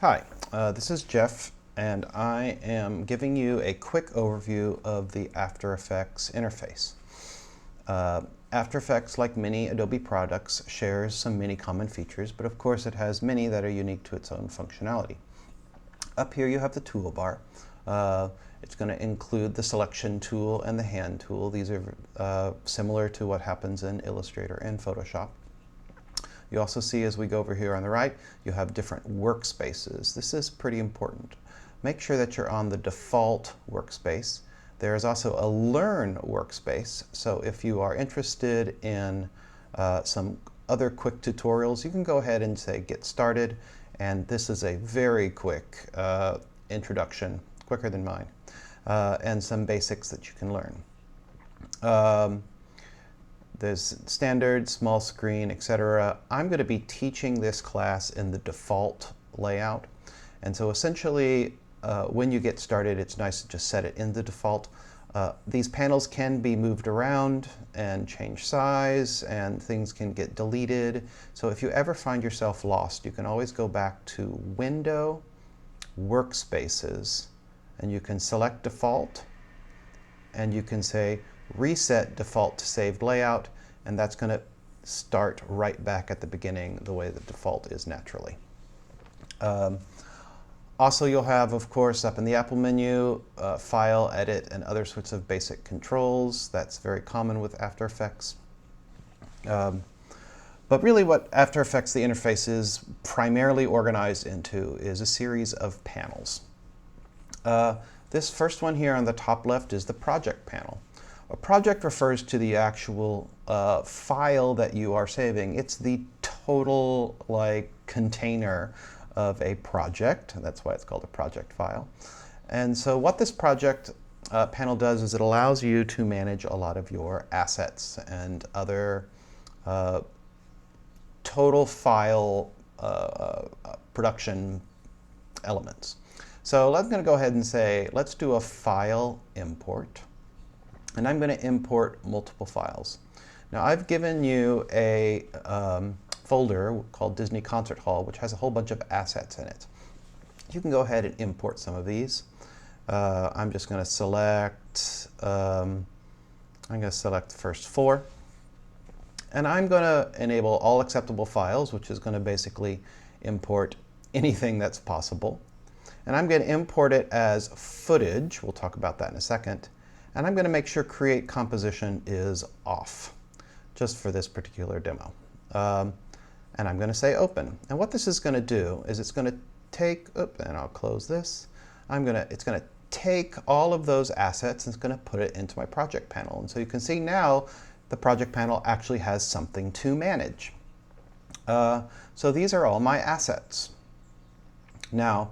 Hi, this is Jeff, and I am giving you a quick overview of the After Effects interface. After Effects, like many Adobe products, shares some many common features, but of course it has many that are unique to its own functionality. Up here you have the toolbar. It's going to include the selection tool and the hand tool. These are similar to what happens in Illustrator and Photoshop. You also see, as we go over here on the right, you have different workspaces. This is pretty important. Make sure that you're on the default workspace. There is also a Learn workspace, so if you are interested in some other quick tutorials, you can go ahead and say Get Started, and this is a very quick introduction, quicker than mine, and some basics that you can learn. There's standard, small screen, etc. I'm going to be teaching this class in the default layout. And so essentially, when you get started, it's nice to just set it in the default. These panels can be moved around and change size, and things can get deleted. So if you ever find yourself lost, you can always go back to Window, Workspaces, and you can select Default, and you can say Reset Default to Saved Layout, and that's going to start right back at the beginning the way the default is naturally. Also, you'll have, of course, up in the Apple menu, File, Edit, and other sorts of basic controls. That's very common with After Effects. But really what After Effects, the interface, is primarily organized into is a series of panels. This first one here on the top left is the Project panel. A project refers to the actual file that you are saving. It's the total container of a project. That's why it's called a project file. And so what this project panel does is it allows you to manage a lot of your assets and other total file production elements. So I'm going to go ahead and say, let's do a file import. And I'm going to import multiple files. Now I've given you a folder called Disney Concert Hall, which has a whole bunch of assets in it. You can go ahead and import some of these. I'm just going to select, I'm going to select the first 4. And I'm going to enable all acceptable files, which is going to basically import anything that's possible. And I'm going to import it as footage. We'll talk about that in a second. And I'm going to make sure Create Composition is off, just for this particular demo. And I'm going to say Open. And what this is going to do is it's going to take, and I'll close this. It's going to take all of those assets and it's going to put it into my project panel. And so you can see now the project panel actually has something to manage. So these are all my assets. Now,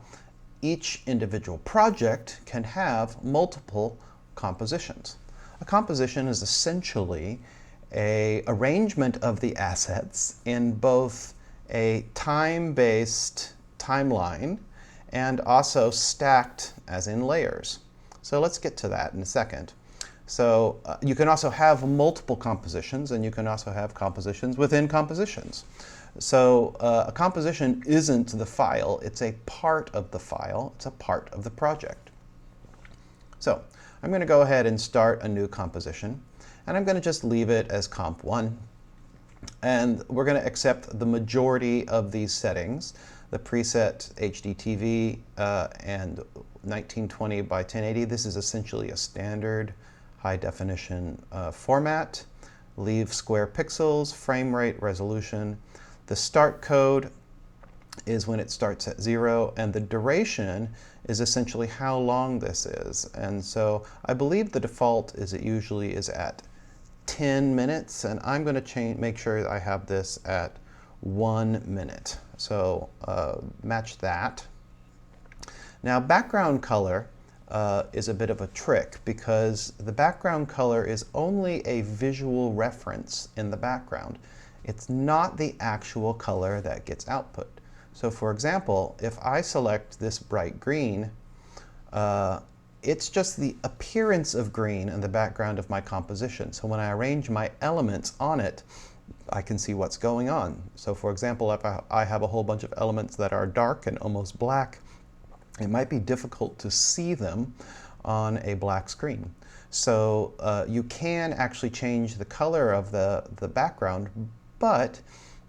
each individual project can have multiple compositions. A composition is essentially an arrangement of the assets in both a time-based timeline and also stacked as in layers. So let's get to that in a second. So you can also have multiple compositions, and you can also have compositions within compositions. So a composition isn't the file, it's a part of the file, it's a part of the project. So I'm going to go ahead and start a new composition, and I'm going to just leave it as Comp1. And we're going to accept the majority of these settings, the preset HDTV and 1920 by 1080. This is essentially a standard high definition format. Leave square pixels, frame rate, resolution. The start code is when it starts at 0, and the duration is essentially how long this is. And so I believe the default is it usually is at 10 minutes, and I'm going to make sure I have this at 1 minute. So match that. Now background color is a bit of a trick, because the background color is only a visual reference in the background. It's not the actual color that gets output. So for example, if I select this bright green, it's just the appearance of green in the background of my composition. So when I arrange my elements on it, I can see what's going on. So for example, if I have a whole bunch of elements that are dark and almost black, it might be difficult to see them on a black screen. So you can actually change the color of the background, but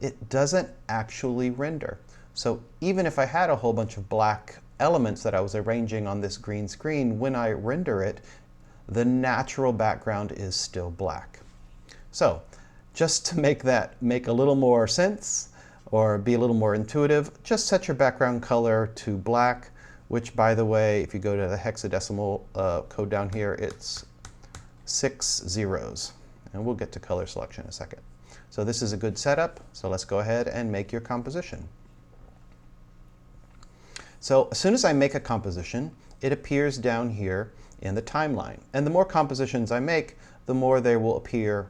it doesn't actually render. So even if I had a whole bunch of black elements that I was arranging on this green screen, when I render it, the natural background is still black. So just to make that make a little more sense or be a little more intuitive, just set your background color to black, which, by the way, if you go to the hexadecimal code down here, it's 6 zeros. And we'll get to color selection in a second. So this is a good setup. So let's go ahead and make your composition. So as soon as I make a composition, it appears down here in the timeline. And the more compositions I make, the more they will appear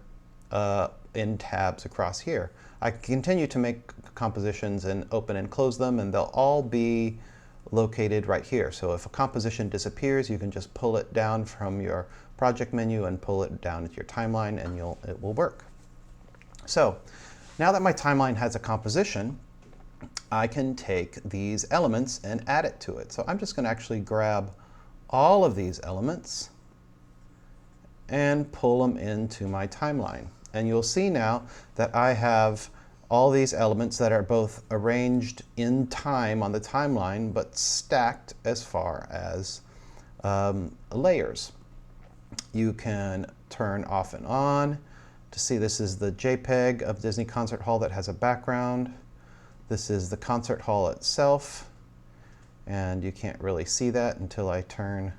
in tabs across here. I can continue to make compositions and open and close them, and they'll all be located right here. So if a composition disappears, you can just pull it down from your project menu and pull it down into your timeline, and it will work. So now that my timeline has a composition, I can take these elements and add it to it. So I'm just going to actually grab all of these elements and pull them into my timeline. And you'll see now that I have all these elements that are both arranged in time on the timeline, but stacked as far as layers. You can turn off and on to see this is the JPEG of Disney Concert Hall that has a background. This is the concert hall itself, and you can't really see that until I turn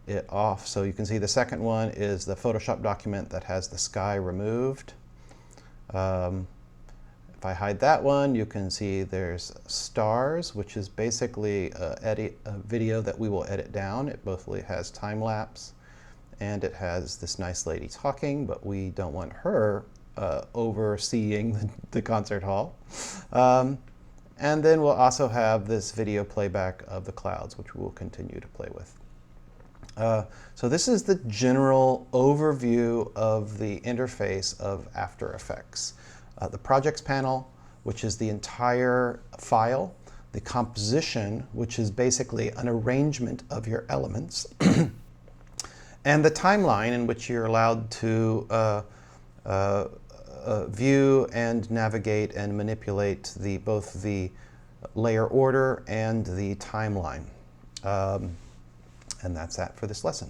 it off. So you can see the second one is the Photoshop document that has the sky removed. If I hide that one, you can see there's stars, which is basically a video that we will edit down. It both has time lapse and it has this nice lady talking, but we don't want her overseeing the concert hall. And then we'll also have this video playback of the clouds, which we will continue to play with. So this is the general overview of the interface of After Effects. The projects panel, which is the entire file, the composition, which is basically an arrangement of your elements, and the timeline in which you're allowed to view and navigate and manipulate both the layer order and the timeline. And that's that for this lesson.